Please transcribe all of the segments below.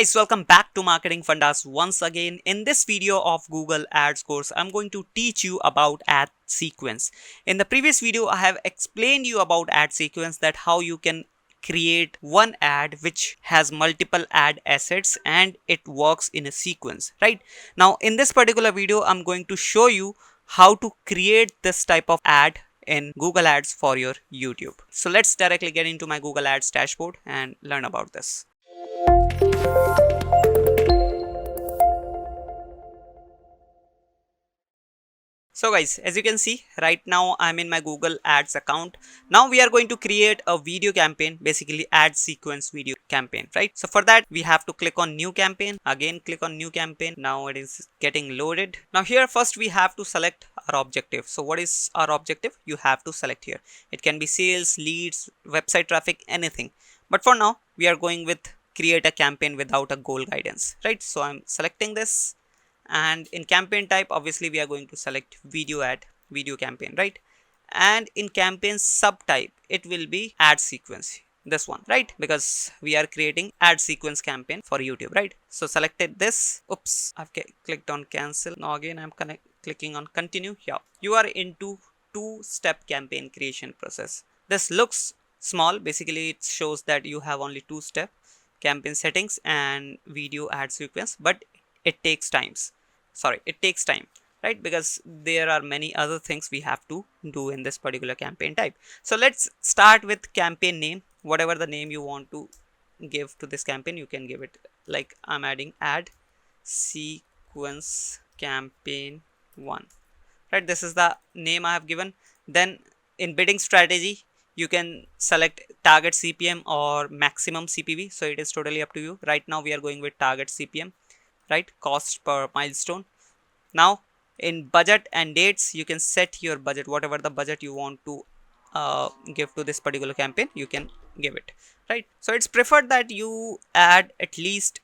guys, welcome back to Marketing Fundas once again. In this video of Google Ads course, I'm going to teach you about ad sequence. In the previous video, I have explained you about ad sequence, that how you can create one ad which has multiple ad assets and it works in a sequence, right? Now, in this particular video, I'm going to show you how to create this type of ad in Google Ads for your YouTube. So let's directly get into my Google Ads dashboard and learn about this. So guys, as you can see right now, I'm in my Google Ads account. Now we are going to create a video campaign, basically ad sequence video campaign, right? So for that, we have to click on new campaign, again click on new campaign. Now it is getting loaded. Now here first we have to select our objective. So what is our objective? You have to select here. It can be sales, leads, website traffic, anything. But for now, we are going with create a campaign without a goal guidance, right? So I'm selecting this. And in campaign type, obviously we are going to select video campaign, right? And in campaign subtype, it will be ad sequence, this one, right? Because we are creating ad sequence campaign for YouTube, right? So selected this. Oops, I've clicked on cancel. Now again I'm clicking on continue. Yeah, you are into two-step campaign creation process. This looks small. Basically it shows that you have only two-step campaign settings and video ad sequence, but it takes time, right? Because there are many other things we have to do in this particular campaign type. So let's start with campaign name. Whatever the name you want to give to this campaign, you can give it. Like I'm adding ad sequence campaign 1, right? This is the name I have given. Then in bidding strategy, you can select target CPM or maximum CPV. So it is totally up to you. Right now we are going with target CPM, right? Cost per milestone. Now in budget and dates, you can set your budget. Whatever the budget you want to give to this particular campaign, you can give it, right? So it's preferred that you add at least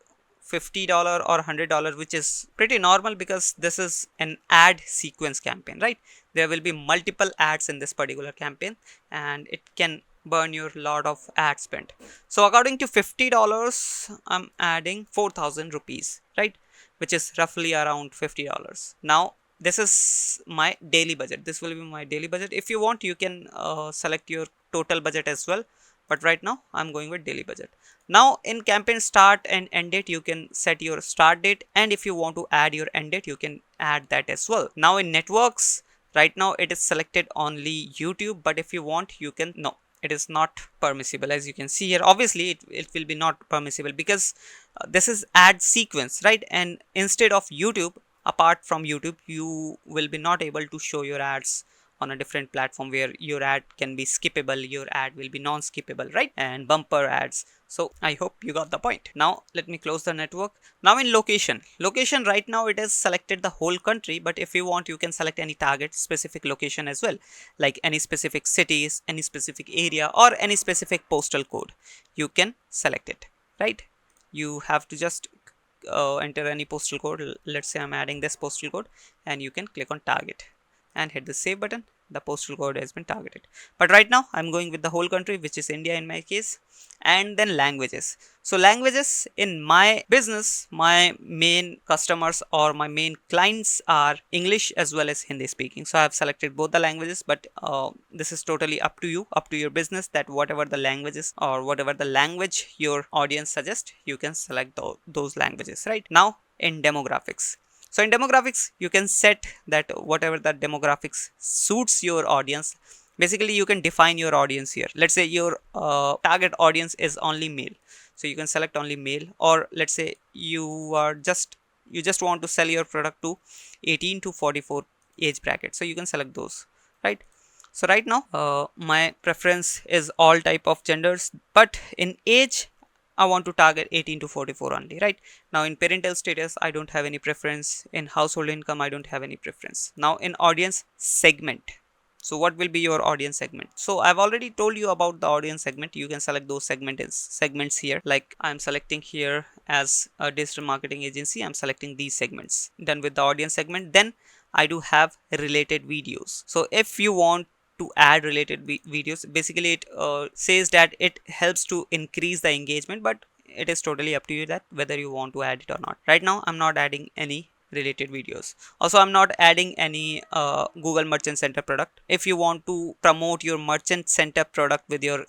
$50 or $100, which is pretty normal because this is an ad sequence campaign, right? There will be multiple ads in this particular campaign and it can burn your lot of ad spend. So according to $50, I'm adding 4,000 rupees, right? Which is roughly around $50. Now this is my daily budget. This will be my daily budget. If you want, you can select your total budget as well, but right now I'm going with daily budget. Now in campaign start and end date, you can set your start date, and if you want to add your end date, you can add that as well. Now in networks, right now it is selected only YouTube, but if you want, you can, no, it is not permissible. As you can see here, obviously it will be not permissible because this is ad sequence, right? And instead of YouTube, apart from YouTube, you will be not able to show your ads on a different platform where your ad can be skippable, your ad will be non-skippable, right? And bumper ads. So I hope you got the point. Now let me close the network. Now in location, right now it has selected the whole country, but if you want, you can select any target specific location as well, like any specific cities, any specific area, or any specific postal code. You can select it, right? You have to just enter any postal code. Let's say I'm adding this postal code, and you can click on target and hit the save button. The postal code has been targeted. But right now I'm going with the whole country, which is India in my case. And then languages. So languages, in my business, my main customers or my main clients are English as well as Hindi speaking. So I have selected both the languages, but this is totally up to you, up to your business, that whatever the languages or whatever the language your audience suggests, you can select those languages, right? Now in demographics. So in demographics, you can set that whatever the demographics suits your audience. Basically, you can define your audience here. Let's say your target audience is only male. So you can select only male, or let's say you just want to sell your product to 18 to 44 age bracket. So you can select those, right? So right now, my preference is all type of genders, but in age, I want to target 18 to 44 only, right? Now in parental status, I don't have any preference. In household income, I don't have any preference. Now in audience segment. So what will be your audience segment? So I've already told you about the audience segment. You can select those segments here. Like I'm selecting here as a digital marketing agency, I'm selecting these segments. Done with the audience segment. Then I do have related videos. So if you want to add related videos, basically it says that it helps to increase the engagement, but it is totally up to you that whether you want to add it or not. Right now I'm not adding any related videos. Also, I'm not adding any Google Merchant Center product. If you want to promote your Merchant Center product with your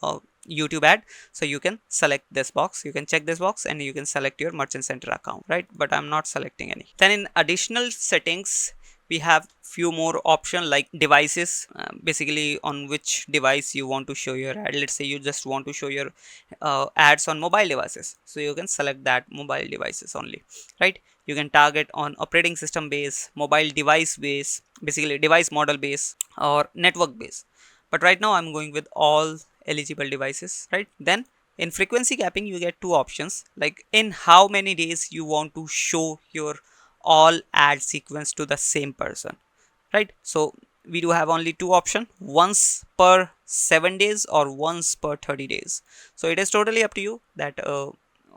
YouTube ad, so you can select this box, you can check this box and you can select your Merchant Center account, right? But I'm not selecting any. Then in additional settings, we have few more options like devices, basically on which device you want to show your ad. Let's say you just want to show your ads on mobile devices, so you can select that mobile devices only, right? You can target on operating system base, mobile device base, basically device model base or network base. But right now I'm going with all eligible devices, right? Then in frequency capping you get two options, like in how many days you want to show your all ad sequence to the same person, right? So we do have only two options, once per 7 days or once per 30 days. So it is totally up to you that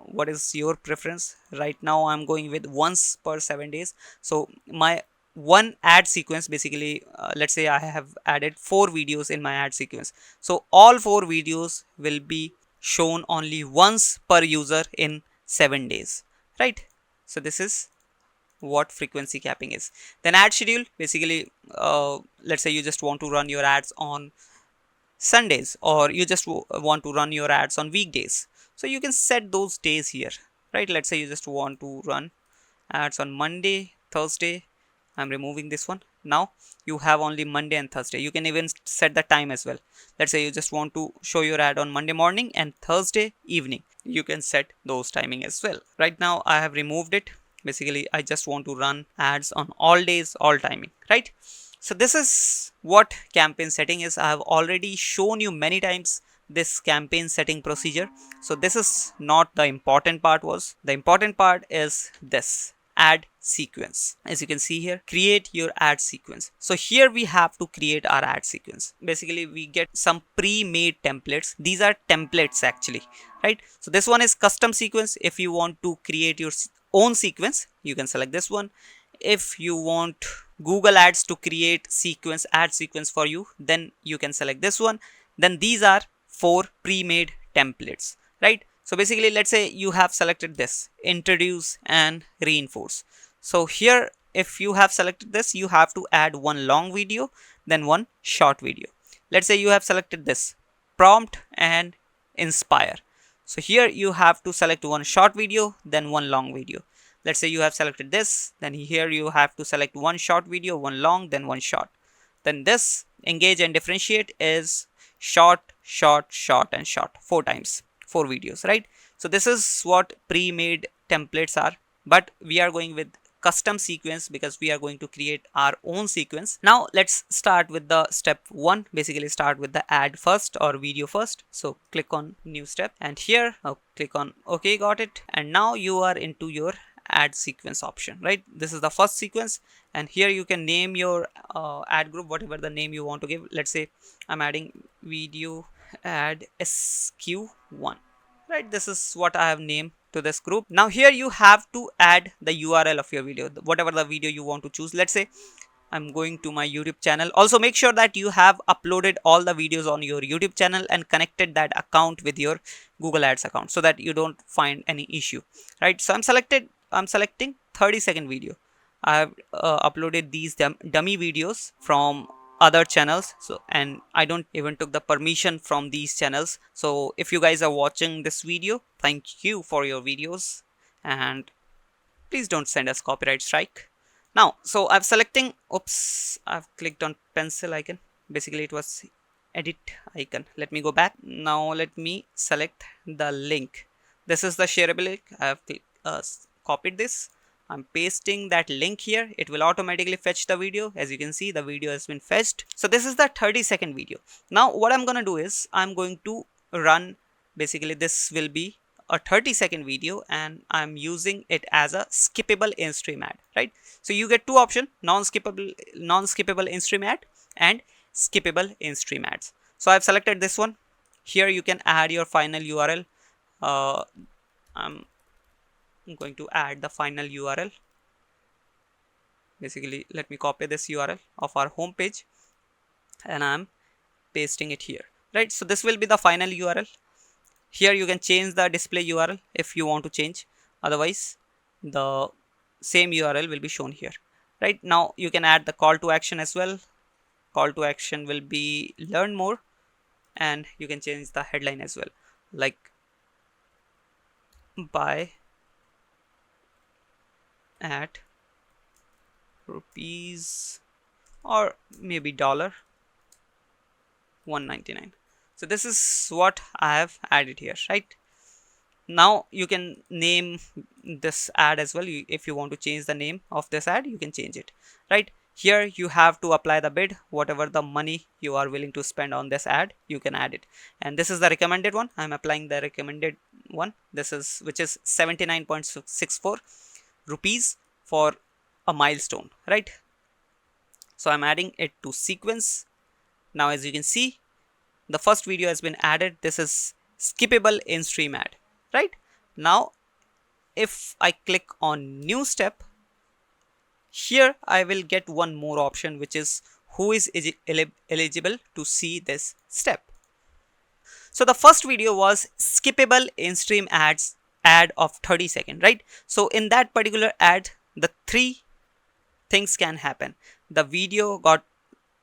what is your preference. Right now I'm going with once per 7 days. So my one ad sequence, basically let's say I have added 4 videos in my ad sequence, so all 4 videos will be shown only once per user in 7 days, right? So this is what frequency capping is. Then ad schedule, basically let's say you just want to run your ads on Sundays or you just want to run your ads on weekdays, so you can set those days here, right? Let's say you just want to run ads on Monday, Thursday. I'm removing this one. Now you have only Monday and Thursday. You can even set the time as well. Let's say you just want to show your ad on Monday morning and Thursday evening, you can set those timing as well. Right now I have removed it. Basically I just want to run ads on all days, all timing, right? So this is what campaign setting is. I have already shown you many times this campaign setting procedure, so this is not the important part. Was the important part is this ad sequence. As you can see here, create your ad sequence. So here we have to create our ad sequence. Basically we get some pre-made templates. These are templates actually, right? So this one is custom sequence. If you want to create your own sequence, you can select this one. If you want Google Ads to create ad sequence for you, then you can select this one. Then these are 4 pre-made templates, right? So basically let's say you have selected this, introduce and reinforce. So here if you have selected this, you have to add one long video, then one short video. Let's say you have selected this, prompt and inspire. So here you have to select one short video, then one long video. Let's say you have selected this, then here you have to select one short video, one long, then one short. Then this engage and differentiate is short, short, short and short, 4 times, 4 videos, right? So this is what pre-made templates are, but we are going with custom sequence because we are going to create our own sequence. Now let's start with the step 1. Basically start with the ad first or video first. So click on new step and here click on OK, got it. And now you are into your ad sequence option, right? This is the first sequence and here you can name your ad group, whatever the name you want to give. Let's say I'm adding video ad SQ1, right? This is what I have named to this group. Now here you have to add the URL of your video, whatever the video you want to choose. Let's say I'm going to my YouTube channel. Also make sure that you have uploaded all the videos on your YouTube channel and connected that account with your Google Ads account so that you don't find any issue, right? So I'm selecting 30-second video. I have uploaded these dummy videos from other channels, so and I don't even took the permission from these channels. So if you guys are watching this video, thank you for your videos and please don't send us copyright strike. Now so I'm selecting, oops, I've clicked on pencil icon. Basically it was edit icon. Let me go back. Now let me select the link. This is the shareable link. I have copied this. I'm pasting that link here. It will automatically fetch the video. As you can see, the video has been fetched. So this is the 30-second video. Now what I'm going to do is I'm going to run, basically this will be a 30-second video and I'm using it as a skippable in-stream ad, right? So you get two options, non-skippable in-stream ad and skippable in-stream ads. So I've selected this one. Here you can add your final URL. I'm going to add the final URL. Basically let me copy this URL of our home page and I'm pasting it here, right? So this will be the final URL. Here you can change the display URL if you want to change, otherwise the same URL will be shown here. Right now you can add the call to action as well. Call to action will be learn more, and you can change the headline as well, like buy at rupees or maybe $1.99. So this is what I have added here, right? Now you can name this ad as well. If you want to change the name of this ad, you can change it. Right here you have to apply the bid. Whatever the money you are willing to spend on this ad, you can add it. And this is the recommended one. I'm applying the recommended one. This is which is 79.64 rupees for a milestone, right? So I'm adding it to sequence. Now as you can see, the first video has been added. This is skippable in stream ad, right? Now if I click on new step, here I will get one more option, which is who is eligible to see this step. So the first video was skippable in stream ads ad of 30 seconds, right? So in that particular ad, the three things can happen. The video got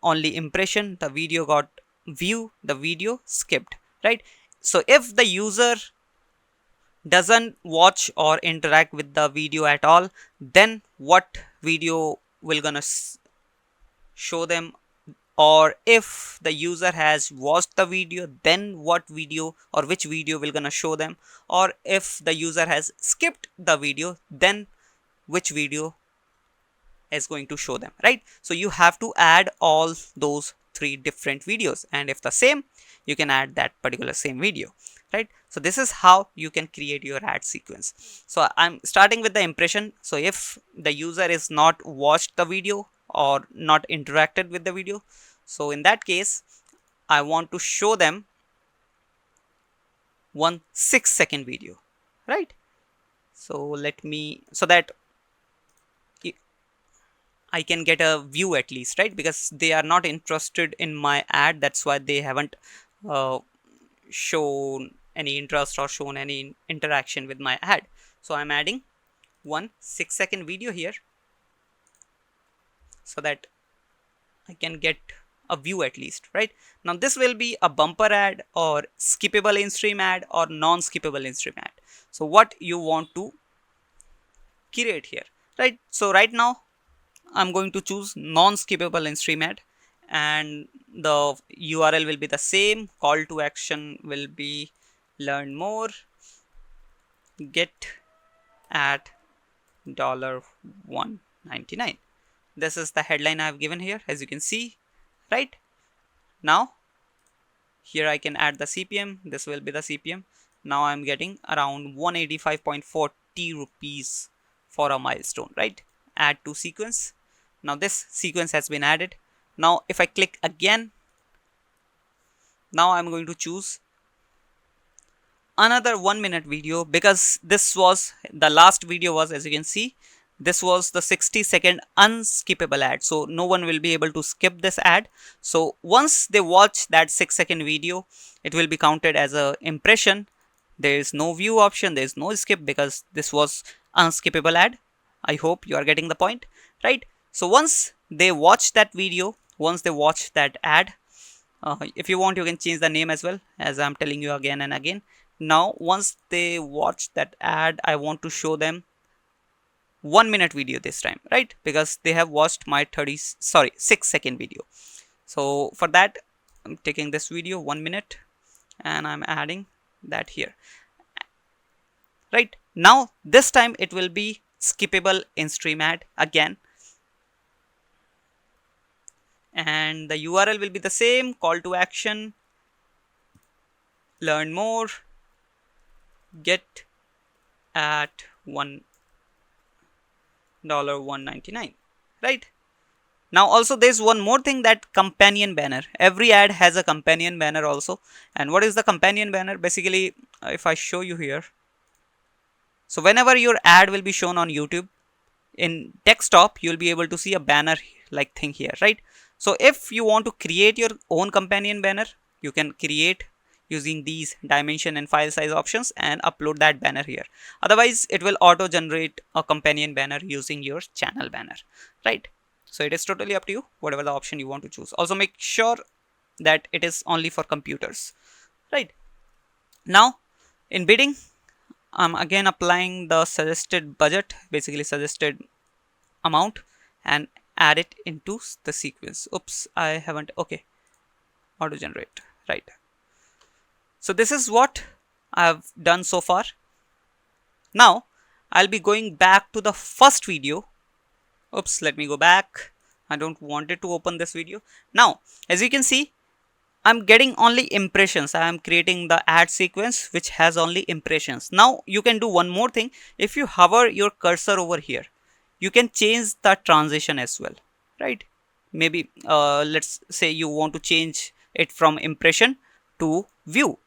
only impression, the video got view, the video skipped, right? So if the user doesn't watch or interact with the video at all, then what video will gonna show them? Or if the user has watched the video, then what video or which video will gonna show them? Or if the user has skipped the video, then which video is going to show them, right? So you have to add all those three different videos, and if the same, you can add that particular same video, right? So this is how you can create your ad sequence. So I'm starting with the impression. So if the user is not watched the video or not interacted with the video, so in that case I want to show them 6-second video, right? So let me, so that I can get a view at least, right? Because they are not interested in my ad, that's why they haven't shown any interest or shown any interaction with my ad. So I'm adding 6-second video here so that I can get a view at least, right? Now this will be a bumper ad or skippable in stream ad or non-skippable in stream ad. So what you want to create here, right? So right now I'm going to choose non-skippable in stream ad, and the URL will be the same. Call to action will be learn more, get at $1.99. This is the headline I have given here, as you can see, right? Now here I can add the CPM. This will be the CPM. Now I'm getting around 185.40 rupees for a milestone, right? Add to sequence. Now this sequence has been added. Now if I click again, now I'm going to choose another 1-minute video, because this was the last video was, as you can see, this was the 60-second unskippable ad. So no one will be able to skip this ad. So once they watch that 6-second video, it will be counted as a impression. There is no view option, there is no skip, because this was unskippable ad. I hope you are getting the point, right? So once they watch that video, once they watch that ad, if you want, you can change the name as well, as I'm telling you again and again. Now once they watch that ad, I want to show them 1-minute video this time, right? Because they have watched my 6-second video. So for that, I'm taking this video 1 minute and I'm adding that here, right? Now this time it will be skippable in stream ad again, and the URL will be the same. Call to action, learn more, get at $1.99, right? Now also there's one more thing, that companion banner. Every ad has a companion banner also. And what is the companion banner? Basically, if I show you here, so whenever your ad will be shown on YouTube in desktop, you'll be able to see a banner like thing here, right? So if you want to create your own companion banner, you can create using these dimension and file size options and upload that banner here. Otherwise it will auto generate a companion banner using your channel banner, right? So it is totally up to you, whatever the option you want to choose. Also make sure that it is only for computers, right? Now in bidding, I'm again applying the suggested budget, basically suggested amount, and add it into the sequence. Oops, I haven't. Okay, auto generate, right? So this is what I've done so far. Now I'll be going back to the first video. Oops, let me go back. I don't want it to open this video. Now as you can see, I'm getting only impressions. I am creating the ad sequence which has only impressions. Now you can do one more thing. If you hover your cursor over here, you can change the transition as well, right? Maybe let's say you want to change it from impression to view.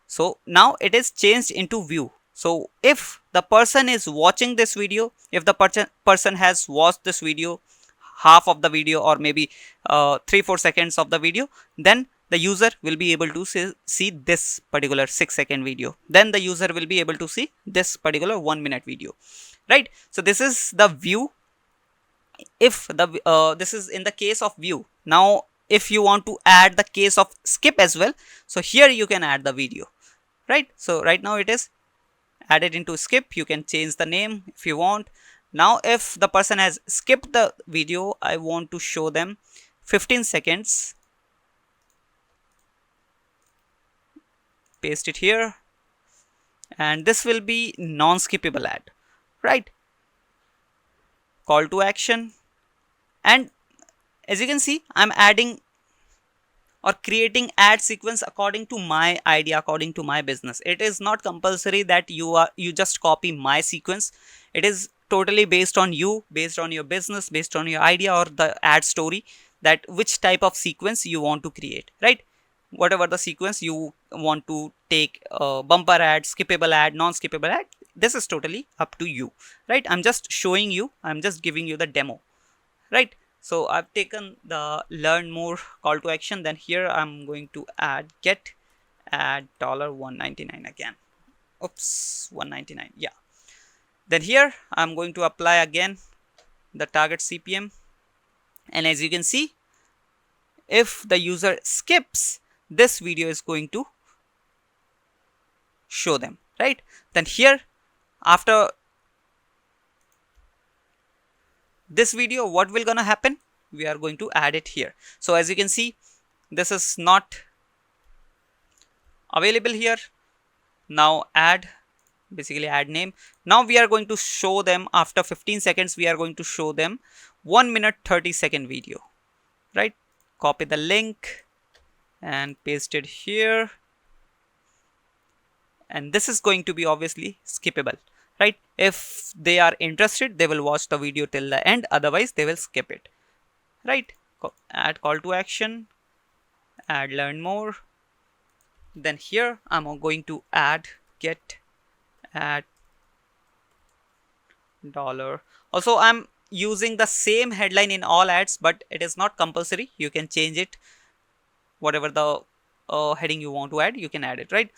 So now it is changed into view. So if the person is watching this video, if the person has watched this video, half of the video, or maybe 3-4 seconds of the video, then the user will be able to see this particular 6-second video. Then the user will be able to see this particular 1-minute video, right? So this is the view. If the this is in the case of view. Now if you want to add the case of skip as well, so here you can add the video, right? So right now it is added into skip. You can change the name if you want. Now if the person has skipped the video, I want to show them 15 seconds. Paste it here, and this will be non-skippable ad, right? Call to action, and as you can see, I'm adding or creating ad sequence according to my idea, according to my business. It is not compulsory that you just copy my sequence. It is totally based on you, based on your business, based on your idea or the ad story, that which type of sequence you want to create, right? Whatever the sequence you want to take, bumper ad, skippable ad, non-skippable ad, this is totally up to you, right? I'm just showing you, I'm just giving you the demo, right? So I've taken the learn more call to action. Then here I'm going to add get add $1.99 again. Oops, 199. Yeah. Then here I'm going to apply again the target CPM, and as you can see, if the user skips, this video is going to show them, right? Then here after this video, what will gonna happen? We are going to add it here. So as you can see, this is not available here. Now add, basically add name. Now we are going to show them after 15 seconds, we are going to show them 1 minute 30-second video, right? Copy the link and paste it here, and this is going to be obviously skippable, right? If they are interested, they will watch the video till the end, otherwise they will skip it, right? Add call to action, add learn more. Then here I'm going to add get add dollar. Also I'm using the same headline in all ads, but it is not compulsory. You can change it, whatever the heading you want to add, you can add it, right?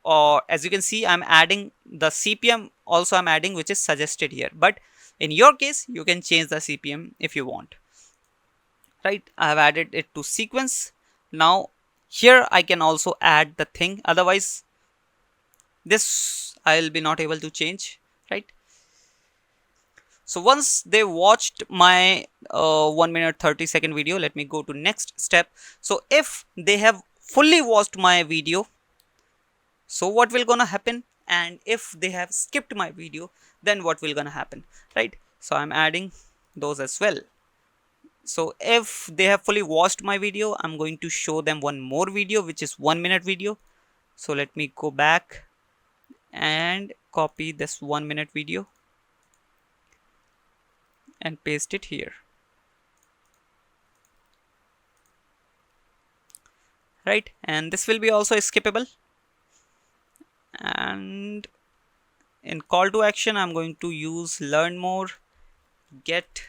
Or as you can see, I'm adding the CPM also, I'm adding which is suggested here, but in your case you can change the CPM if you want, right? I have added it to sequence. Now here I can also add the thing, otherwise this I'll be not able to change, right? So once they watched my 1 minute 30-second video, let me go to next step. So if they have fully watched my video, so what will gonna happen? And if they have skipped my video, then what will gonna happen, right? So I'm adding those as well. So if they have fully watched my video, I'm going to show them one more video, which is 1 minute video. So let me go back and copy this 1 minute video and paste it here, right? And this will be also skippable. And in call to action, I'm going to use learn more, get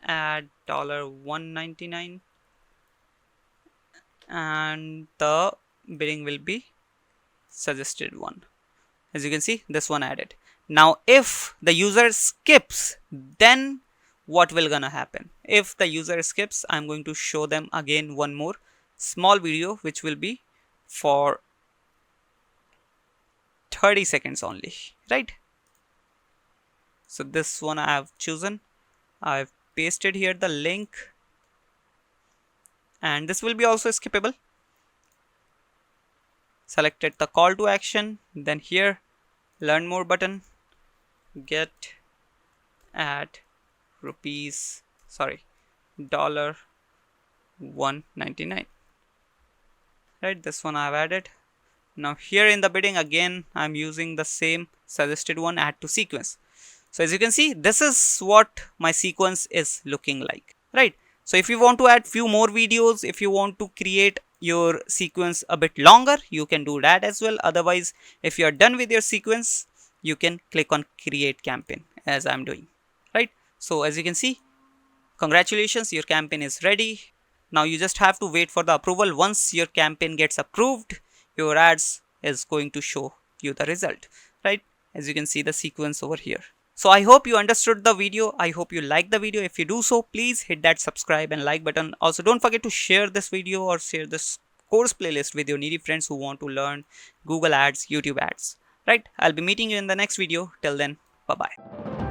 add $1.99, and the bidding will be suggested one. As you can see, this one added. Now if the user skips, then what will gonna happen? If the user skips, I'm going to show them again one more small video which will be for 30 seconds only, right? So this one I have chosen. I've pasted here the link, and this will be also skippable. Selected the call to action, then here learn more button, get at rupees dollar 199, right? This one I have added. Now here in the bidding, again I'm using the same suggested one, add to sequence. So as you can see, this is what my sequence is looking like, right? So if you want to add few more videos, if you want to create your sequence a bit longer, you can do that as well. Otherwise, if you are done with your sequence, you can click on create campaign as I'm doing, right? So as you can see, congratulations, your campaign is ready. Now you just have to wait for the approval. Once your campaign gets approved, your ads is going to show you the result, right? As you can see the sequence over here. So I hope you understood the video. I hope you liked the video. If you do so, please hit that subscribe and like button. Also, don't forget to share this video or share this course playlist with your needy friends who want to learn Google Ads, YouTube ads, right? I'll be meeting you in the next video. Till then, bye bye.